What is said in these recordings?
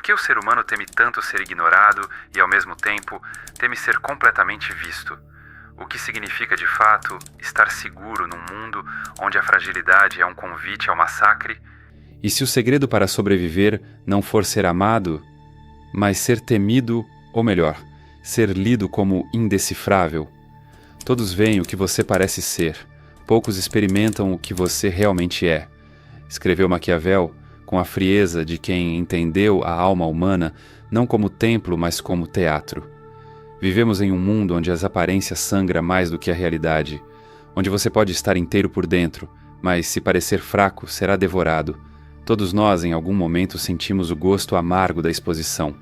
que o ser humano teme tanto ser ignorado e, ao mesmo tempo, teme ser completamente visto? O que significa, de fato, estar seguro num mundo onde a fragilidade é um convite ao massacre? E se o segredo para sobreviver não for ser amado, mas ser temido, ou melhor, ser lido como indecifrável? Todos veem o que você parece ser, poucos experimentam o que você realmente é. Escreveu Maquiavel com a frieza de quem entendeu a alma humana não como templo, mas como teatro. Vivemos em um mundo onde as aparências sangram mais do que a realidade, onde você pode estar inteiro por dentro, mas se parecer fraco, será devorado. Todos nós, em algum momento, sentimos o gosto amargo da exposição.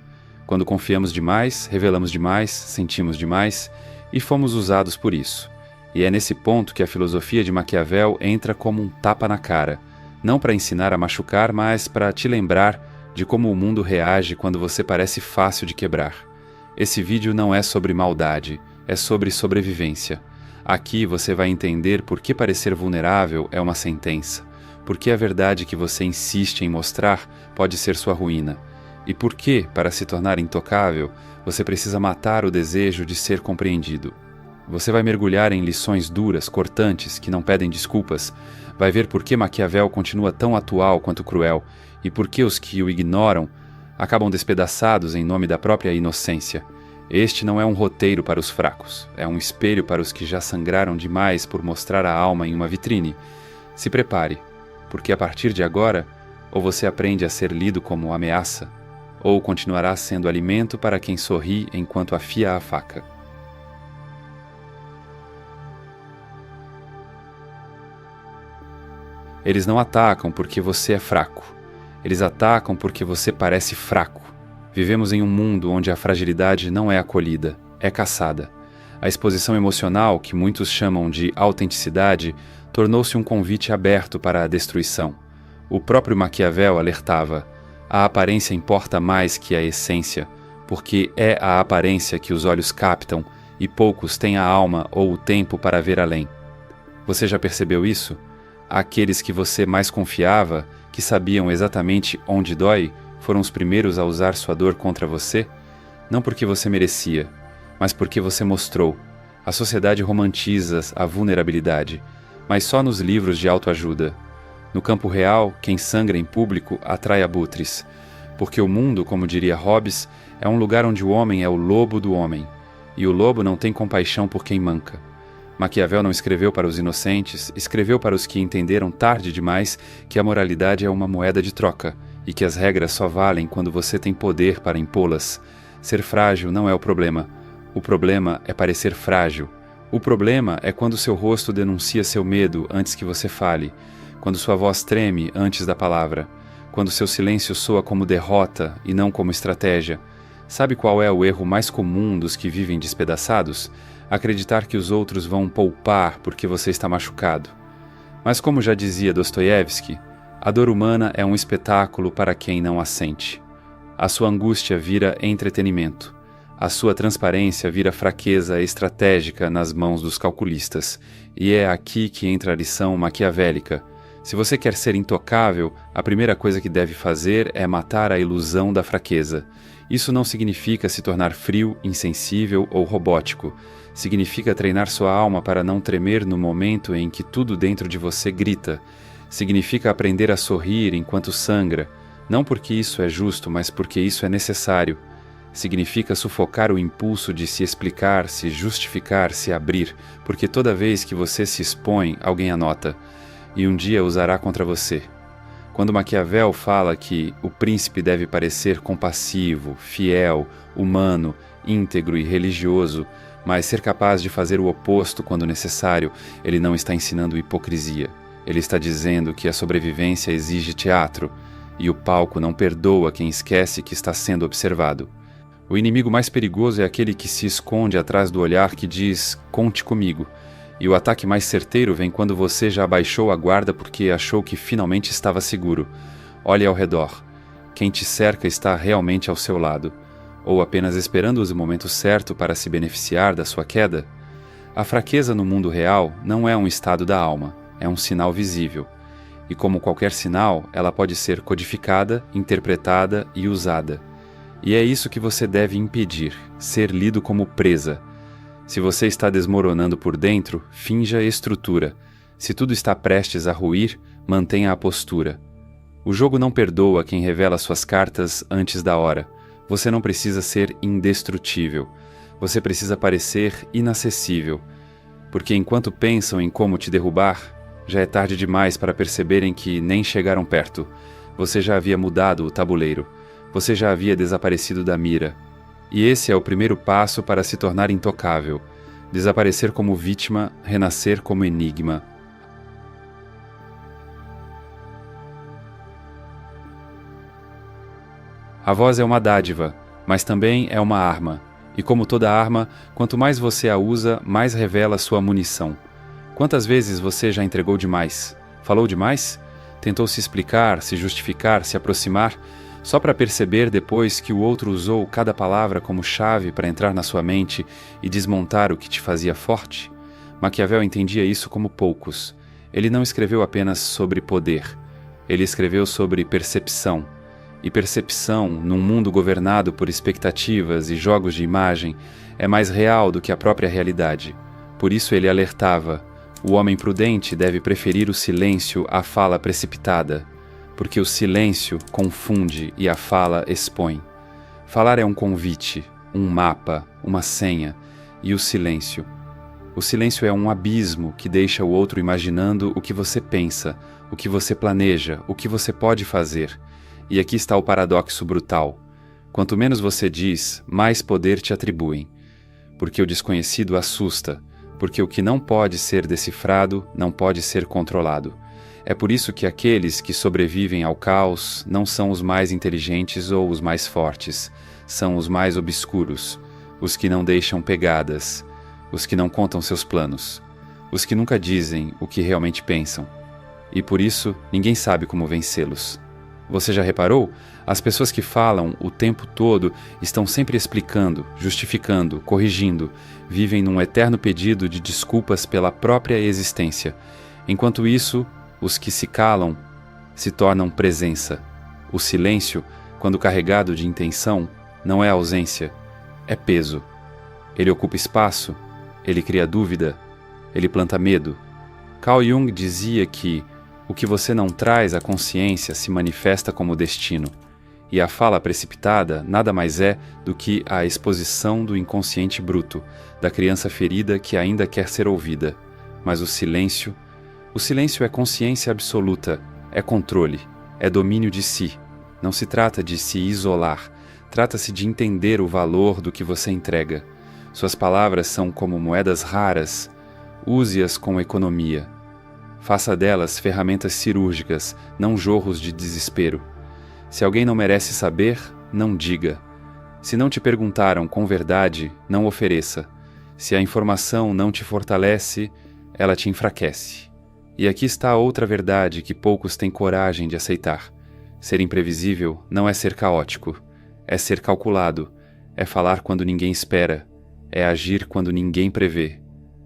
Quando confiamos demais, revelamos demais, sentimos demais e fomos usados por isso. E é nesse ponto que a filosofia de Maquiavel entra como um tapa na cara, não para ensinar a machucar, mas para te lembrar de como o mundo reage quando você parece fácil de quebrar. Esse vídeo não é sobre maldade, é sobre sobrevivência. Aqui você vai entender por que parecer vulnerável é uma sentença, por que a verdade que você insiste em mostrar pode ser sua ruína, e por que, para se tornar intocável, você precisa matar o desejo de ser compreendido. Você vai mergulhar em lições duras, cortantes, que não pedem desculpas, vai ver por que Maquiavel continua tão atual quanto cruel, e por que os que o ignoram acabam despedaçados em nome da própria inocência. Este não é um roteiro para os fracos, é um espelho para os que já sangraram demais por mostrar a alma em uma vitrine. Se prepare, porque a partir de agora, ou você aprende a ser lido como ameaça, ou continuará sendo alimento para quem sorri enquanto afia a faca. Eles não atacam porque você é fraco. Eles atacam porque você parece fraco. Vivemos em um mundo onde a fragilidade não é acolhida, é caçada. A exposição emocional, que muitos chamam de autenticidade, tornou-se um convite aberto para a destruição. O próprio Maquiavel alertava: a aparência importa mais que a essência, porque é a aparência que os olhos captam e poucos têm a alma ou o tempo para ver além. Você já percebeu isso? Aqueles que você mais confiava, que sabiam exatamente onde dói, foram os primeiros a usar sua dor contra você? Não porque você merecia, mas porque você mostrou. A sociedade romantiza a vulnerabilidade, mas só nos livros de autoajuda. No campo real, quem sangra em público atrai abutres, porque o mundo, como diria Hobbes, é um lugar onde o homem é o lobo do homem, e o lobo não tem compaixão por quem manca. Maquiavel não escreveu para os inocentes, escreveu para os que entenderam tarde demais que a moralidade é uma moeda de troca e que as regras só valem quando você tem poder para impô-las. Ser frágil não é o problema é parecer frágil. O problema é quando seu rosto denuncia seu medo antes que você fale, quando sua voz treme antes da palavra, quando seu silêncio soa como derrota e não como estratégia. Sabe qual é o erro mais comum dos que vivem despedaçados? Acreditar que os outros vão poupar porque você está machucado. Mas como já dizia Dostoiévski, a dor humana é um espetáculo para quem não a sente. A sua angústia vira entretenimento. A sua transparência vira fraqueza estratégica nas mãos dos calculistas. E é aqui que entra a lição maquiavélica. Se você quer ser intocável, a primeira coisa que deve fazer é matar a ilusão da fraqueza. Isso não significa se tornar frio, insensível ou robótico. Significa treinar sua alma para não tremer no momento em que tudo dentro de você grita. Significa aprender a sorrir enquanto sangra, não porque isso é justo, mas porque isso é necessário. Significa sufocar o impulso de se explicar, se justificar, se abrir, porque toda vez que você se expõe, alguém anota, e um dia usará contra você. Quando Maquiavel fala que o príncipe deve parecer compassivo, fiel, humano, íntegro e religioso, mas ser capaz de fazer o oposto quando necessário, ele não está ensinando hipocrisia. Ele está dizendo que a sobrevivência exige teatro, e o palco não perdoa quem esquece que está sendo observado. O inimigo mais perigoso é aquele que se esconde atrás do olhar que diz, conte comigo, e o ataque mais certeiro vem quando você já abaixou a guarda porque achou que finalmente estava seguro. Olhe ao redor. Quem te cerca está realmente ao seu lado, ou apenas esperando o momento certo para se beneficiar da sua queda? A fraqueza no mundo real não é um estado da alma, é um sinal visível. E como qualquer sinal, ela pode ser codificada, interpretada e usada. E é isso que você deve impedir, ser lido como presa. Se você está desmoronando por dentro, finja estrutura. Se tudo está prestes a ruir, mantenha a postura. O jogo não perdoa quem revela suas cartas antes da hora. Você não precisa ser indestrutível. Você precisa parecer inacessível. Porque enquanto pensam em como te derrubar, já é tarde demais para perceberem que nem chegaram perto. Você já havia mudado o tabuleiro. Você já havia desaparecido da mira. E esse é o primeiro passo para se tornar intocável. Desaparecer como vítima, renascer como enigma. A voz é uma dádiva, mas também é uma arma. E como toda arma, quanto mais você a usa, mais revela sua munição. Quantas vezes você já entregou demais? Falou demais? Tentou se explicar, se justificar, se aproximar, só para perceber depois que o outro usou cada palavra como chave para entrar na sua mente e desmontar o que te fazia forte? Maquiavel entendia isso como poucos. Ele não escreveu apenas sobre poder. Ele escreveu sobre percepção. E percepção, num mundo governado por expectativas e jogos de imagem, é mais real do que a própria realidade. Por isso ele alertava: o homem prudente deve preferir o silêncio à fala precipitada, porque o silêncio confunde e a fala expõe. Falar é um convite, um mapa, uma senha, e o silêncio. O silêncio é um abismo que deixa o outro imaginando o que você pensa, o que você planeja, o que você pode fazer. E aqui está o paradoxo brutal. Quanto menos você diz, mais poder te atribuem. Porque o desconhecido assusta, porque o que não pode ser decifrado não pode ser controlado. É por isso que aqueles que sobrevivem ao caos não são os mais inteligentes ou os mais fortes, são os mais obscuros, os que não deixam pegadas, os que não contam seus planos, os que nunca dizem o que realmente pensam. E por isso, ninguém sabe como vencê-los. Você já reparou? As pessoas que falam o tempo todo estão sempre explicando, justificando, corrigindo, vivem num eterno pedido de desculpas pela própria existência. Enquanto isso, os que se calam se tornam presença. O silêncio, quando carregado de intenção, não é ausência, é peso. Ele ocupa espaço, ele cria dúvida, ele planta medo. Carl Jung dizia que o que você não traz à consciência se manifesta como destino, e a fala precipitada nada mais é do que a exposição do inconsciente bruto, da criança ferida que ainda quer ser ouvida. Mas o silêncio é consciência absoluta, é controle, é domínio de si. Não se trata de se isolar, trata-se de entender o valor do que você entrega. Suas palavras são como moedas raras, use-as com economia. Faça delas ferramentas cirúrgicas, não jorros de desespero. Se alguém não merece saber, não diga. Se não te perguntaram com verdade, não ofereça. Se a informação não te fortalece, ela te enfraquece. E aqui está outra verdade que poucos têm coragem de aceitar. Ser imprevisível não é ser caótico, é ser calculado, é falar quando ninguém espera, é agir quando ninguém prevê.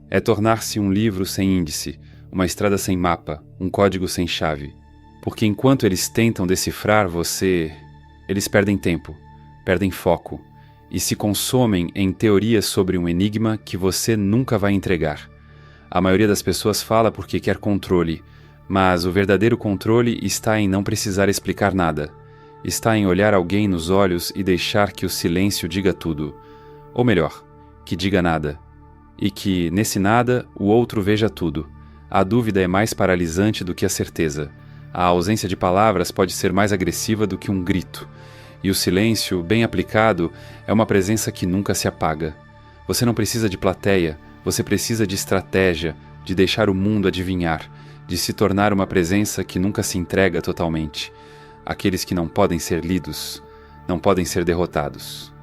É tornar-se um livro sem índice, uma estrada sem mapa, um código sem chave. Porque enquanto eles tentam decifrar você, eles perdem tempo, perdem foco e se consomem em teorias sobre um enigma que você nunca vai entregar. A maioria das pessoas fala porque quer controle, mas o verdadeiro controle está em não precisar explicar nada. Está em olhar alguém nos olhos e deixar que o silêncio diga tudo. Ou melhor, que diga nada. E que, nesse nada, o outro veja tudo. A dúvida é mais paralisante do que a certeza. A ausência de palavras pode ser mais agressiva do que um grito. E o silêncio, bem aplicado, é uma presença que nunca se apaga. Você não precisa de plateia, você precisa de estratégia, de deixar o mundo adivinhar, de se tornar uma presença que nunca se entrega totalmente. Aqueles que não podem ser lidos, não podem ser derrotados.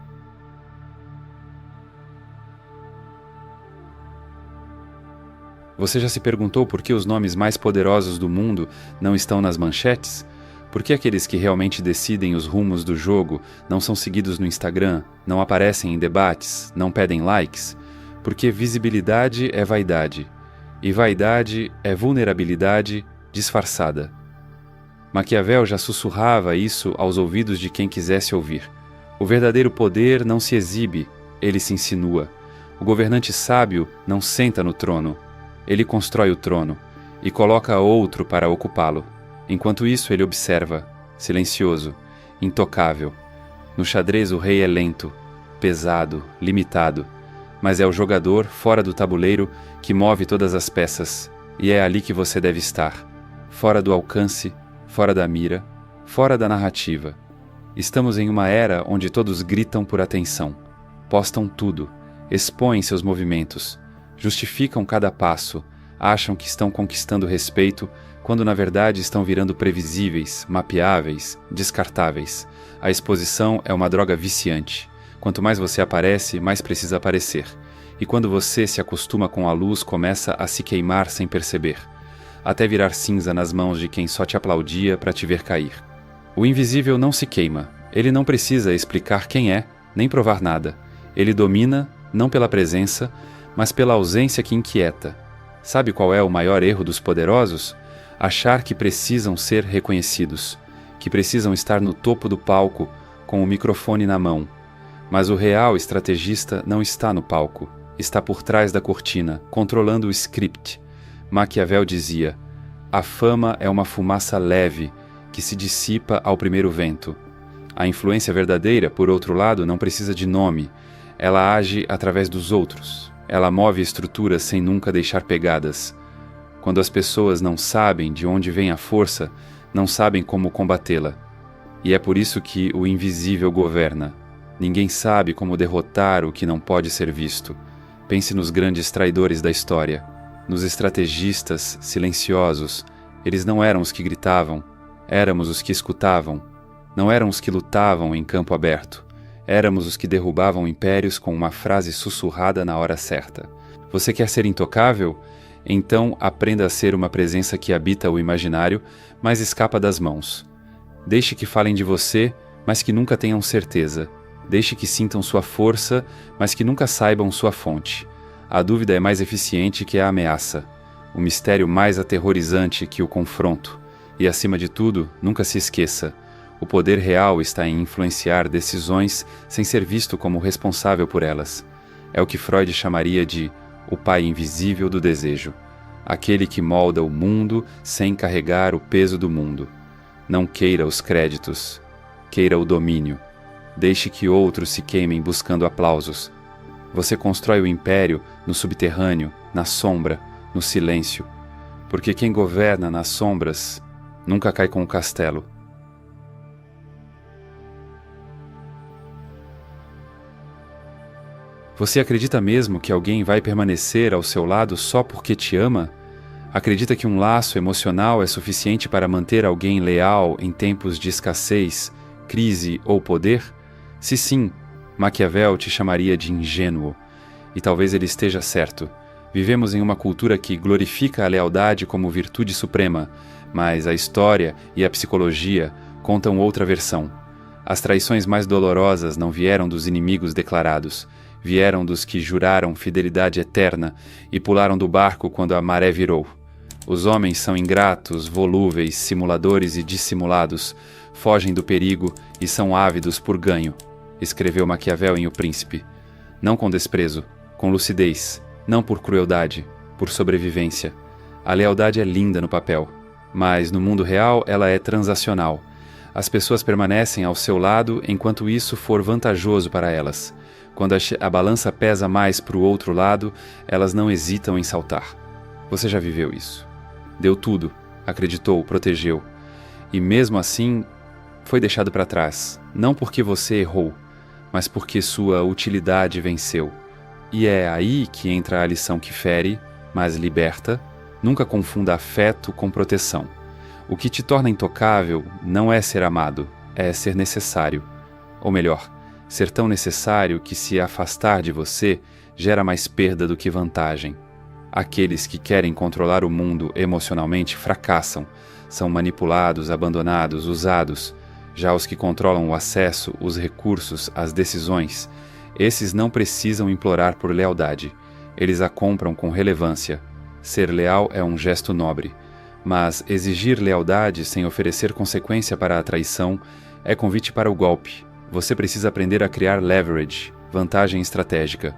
Você já se perguntou por que os nomes mais poderosos do mundo não estão nas manchetes? Por que aqueles que realmente decidem os rumos do jogo não são seguidos no Instagram, não aparecem em debates, não pedem likes? Porque visibilidade é vaidade, e vaidade é vulnerabilidade disfarçada. Maquiavel já sussurrava isso aos ouvidos de quem quisesse ouvir. O verdadeiro poder não se exibe, ele se insinua. O governante sábio não senta no trono, ele constrói o trono e coloca outro para ocupá-lo. Enquanto isso, ele observa, silencioso, intocável. No xadrez, o rei é lento, pesado, limitado, mas é o jogador, fora do tabuleiro, que move todas as peças, e é ali que você deve estar, fora do alcance, fora da mira, fora da narrativa. Estamos em uma era onde todos gritam por atenção, postam tudo, expõem seus movimentos, justificam cada passo, acham que estão conquistando respeito, quando na verdade estão virando previsíveis, mapeáveis, descartáveis. A exposição é uma droga viciante. Quanto mais você aparece, mais precisa aparecer. E quando você se acostuma com a luz, começa a se queimar sem perceber, até virar cinza nas mãos de quem só te aplaudia para te ver cair. O invisível não se queima. Ele não precisa explicar quem é, nem provar nada. Ele domina, não pela presença, mas pela ausência que inquieta. Sabe qual é o maior erro dos poderosos? Achar que precisam ser reconhecidos, que precisam estar no topo do palco, com o microfone na mão. Mas o real estrategista não está no palco, está por trás da cortina, controlando o script. Maquiavel dizia: a fama é uma fumaça leve, que se dissipa ao primeiro vento. A influência verdadeira, por outro lado, não precisa de nome. Ela age através dos outros. Ela move estruturas sem nunca deixar pegadas. Quando as pessoas não sabem de onde vem a força, não sabem como combatê-la. E é por isso que o invisível governa. Ninguém sabe como derrotar o que não pode ser visto. Pense nos grandes traidores da história, nos estrategistas silenciosos. Eles não eram os que gritavam, éramos os que escutavam. Não eram os que lutavam em campo aberto. Éramos os que derrubavam impérios com uma frase sussurrada na hora certa. Você quer ser intocável? Então aprenda a ser uma presença que habita o imaginário, mas escapa das mãos. Deixe que falem de você, mas que nunca tenham certeza. Deixe que sintam sua força, mas que nunca saibam sua fonte. A dúvida é mais eficiente que a ameaça. O mistério mais aterrorizante que o confronto. E, acima de tudo, nunca se esqueça. O poder real está em influenciar decisões sem ser visto como responsável por elas. É o que Freud chamaria de o pai invisível do desejo. Aquele que molda o mundo sem carregar o peso do mundo. Não queira os créditos. Queira o domínio. Deixe que outros se queimem buscando aplausos. Você constrói o império no subterrâneo, na sombra, no silêncio. Porque quem governa nas sombras nunca cai com o castelo. Você acredita mesmo que alguém vai permanecer ao seu lado só porque te ama? Acredita que um laço emocional é suficiente para manter alguém leal em tempos de escassez, crise ou poder? Se sim, Maquiavel te chamaria de ingênuo. E talvez ele esteja certo. Vivemos em uma cultura que glorifica a lealdade como virtude suprema, mas a história e a psicologia contam outra versão. As traições mais dolorosas não vieram dos inimigos declarados, vieram dos que juraram fidelidade eterna e pularam do barco quando a maré virou. Os homens são ingratos, volúveis, simuladores e dissimulados, fogem do perigo e são ávidos por ganho, escreveu Maquiavel em O Príncipe. Não com desprezo, com lucidez, não por crueldade, por sobrevivência. A lealdade é linda no papel, mas no mundo real ela é transacional. As pessoas permanecem ao seu lado enquanto isso for vantajoso para elas. Quando a balança pesa mais para o outro lado, elas não hesitam em saltar. Você já viveu isso. Deu tudo, acreditou, protegeu. E mesmo assim, foi deixado para trás. Não porque você errou, mas porque sua utilidade venceu. E é aí que entra a lição que fere, mas liberta. Nunca confunda afeto com proteção. O que te torna intocável não é ser amado, é ser necessário. Ou melhor, ser tão necessário que se afastar de você gera mais perda do que vantagem. Aqueles que querem controlar o mundo emocionalmente fracassam, são manipulados, abandonados, usados. Já os que controlam o acesso, os recursos, as decisões, esses não precisam implorar por lealdade. Eles a compram com relevância. Ser leal é um gesto nobre. Mas exigir lealdade sem oferecer consequência para a traição é convite para o golpe. Você precisa aprender a criar leverage, vantagem estratégica.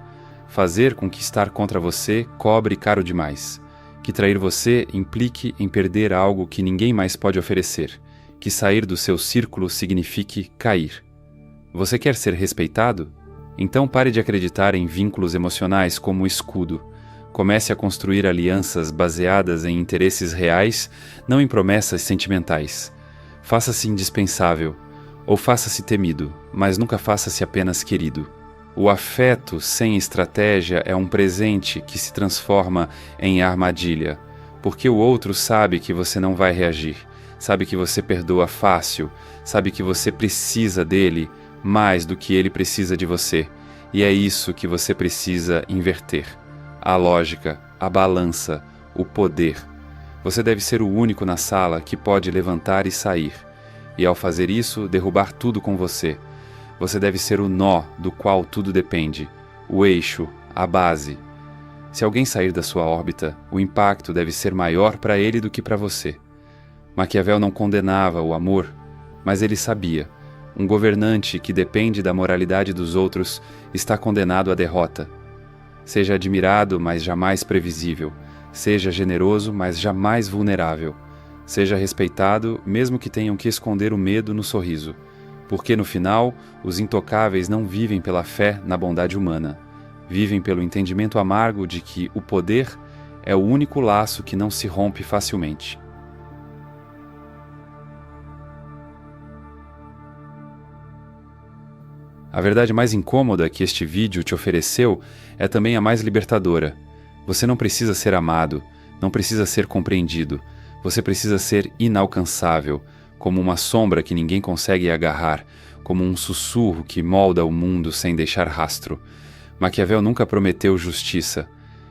Fazer com que estar contra você cobre caro demais. Que trair você implique em perder algo que ninguém mais pode oferecer. Que sair do seu círculo signifique cair. Você quer ser respeitado? Então pare de acreditar em vínculos emocionais como escudo. Comece a construir alianças baseadas em interesses reais, não em promessas sentimentais. Faça-se indispensável, ou faça-se temido, mas nunca faça-se apenas querido. O afeto sem estratégia é um presente que se transforma em armadilha, porque o outro sabe que você não vai reagir, sabe que você perdoa fácil, sabe que você precisa dele mais do que ele precisa de você, e é isso que você precisa inverter. A lógica, a balança, o poder. Você deve ser o único na sala que pode levantar e sair, e ao fazer isso, derrubar tudo com você. Você deve ser o nó do qual tudo depende, o eixo, a base. Se alguém sair da sua órbita, o impacto deve ser maior para ele do que para você. Maquiavel não condenava o amor, mas ele sabia. Um governante que depende da moralidade dos outros está condenado à derrota. Seja admirado, mas jamais previsível. Seja generoso, mas jamais vulnerável. Seja respeitado, mesmo que tenham que esconder o medo no sorriso. Porque no final, os intocáveis não vivem pela fé na bondade humana. Vivem pelo entendimento amargo de que o poder é o único laço que não se rompe facilmente. A verdade mais incômoda que este vídeo te ofereceu é também a mais libertadora. Você não precisa ser amado, não precisa ser compreendido. Você precisa ser inalcançável, como uma sombra que ninguém consegue agarrar, como um sussurro que molda o mundo sem deixar rastro. Maquiavel nunca prometeu justiça.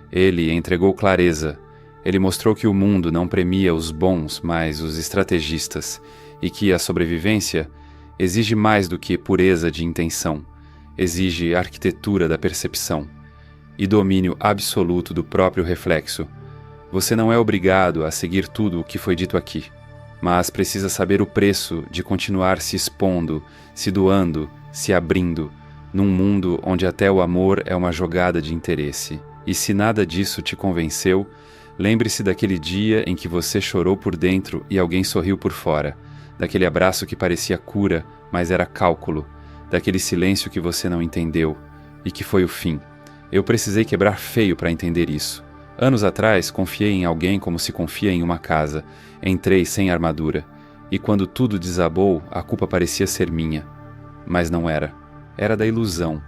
Ele entregou clareza. Ele mostrou que o mundo não premia os bons, mas os estrategistas, e que a sobrevivência exige mais do que pureza de intenção, exige arquitetura da percepção e domínio absoluto do próprio reflexo. Você não é obrigado a seguir tudo o que foi dito aqui, mas precisa saber o preço de continuar se expondo, se doando, se abrindo, num mundo onde até o amor é uma jogada de interesse. E se nada disso te convenceu, lembre-se daquele dia em que você chorou por dentro e alguém sorriu por fora, daquele abraço que parecia cura, mas era cálculo, daquele silêncio que você não entendeu, e que foi o fim. Eu precisei quebrar feio para entender isso. Anos atrás, confiei em alguém como se confia em uma casa. Entrei sem armadura, e quando tudo desabou, a culpa parecia ser minha. Mas não era. Era da ilusão,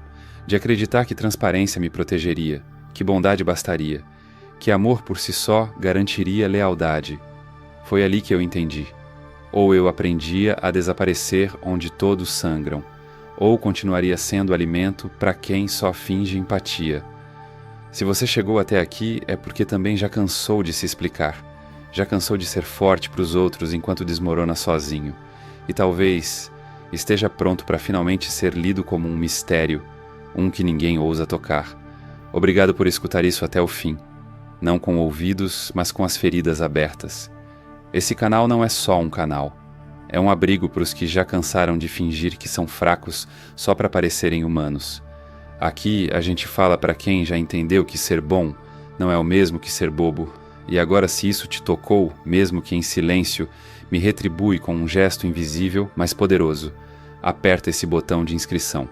de acreditar que transparência me protegeria, que bondade bastaria, que amor por si só garantiria lealdade. Foi ali que eu entendi. Ou eu aprendia a desaparecer onde todos sangram, ou continuaria sendo alimento para quem só finge empatia. Se você chegou até aqui é porque também já cansou de se explicar, já cansou de ser forte para os outros enquanto desmorona sozinho, e talvez esteja pronto para finalmente ser lido como um mistério, um que ninguém ousa tocar. Obrigado por escutar isso até o fim, não com ouvidos, mas com as feridas abertas. Esse canal não é só um canal. É um abrigo para os que já cansaram de fingir que são fracos só para parecerem humanos. Aqui a gente fala para quem já entendeu que ser bom não é o mesmo que ser bobo. E agora, se isso te tocou, mesmo que em silêncio, me retribui com um gesto invisível, mas poderoso. Aperta esse botão de inscrição.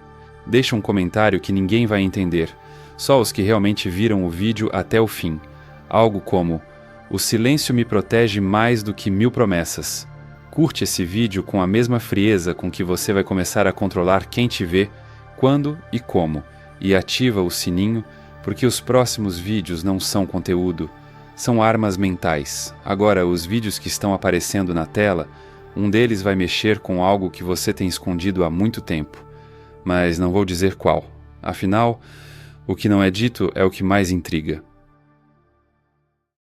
Deixa um comentário que ninguém vai entender, só os que realmente viram o vídeo até o fim. Algo como: o silêncio me protege mais do que 1000 promessas. Curte esse vídeo com a mesma frieza com que você vai começar a controlar quem te vê, quando e como, e ativa o sininho, porque os próximos vídeos não são conteúdo, são armas mentais. Agora, os vídeos que estão aparecendo na tela, um deles vai mexer com algo que você tem escondido há muito tempo, mas não vou dizer qual. Afinal, o que não é dito é o que mais intriga.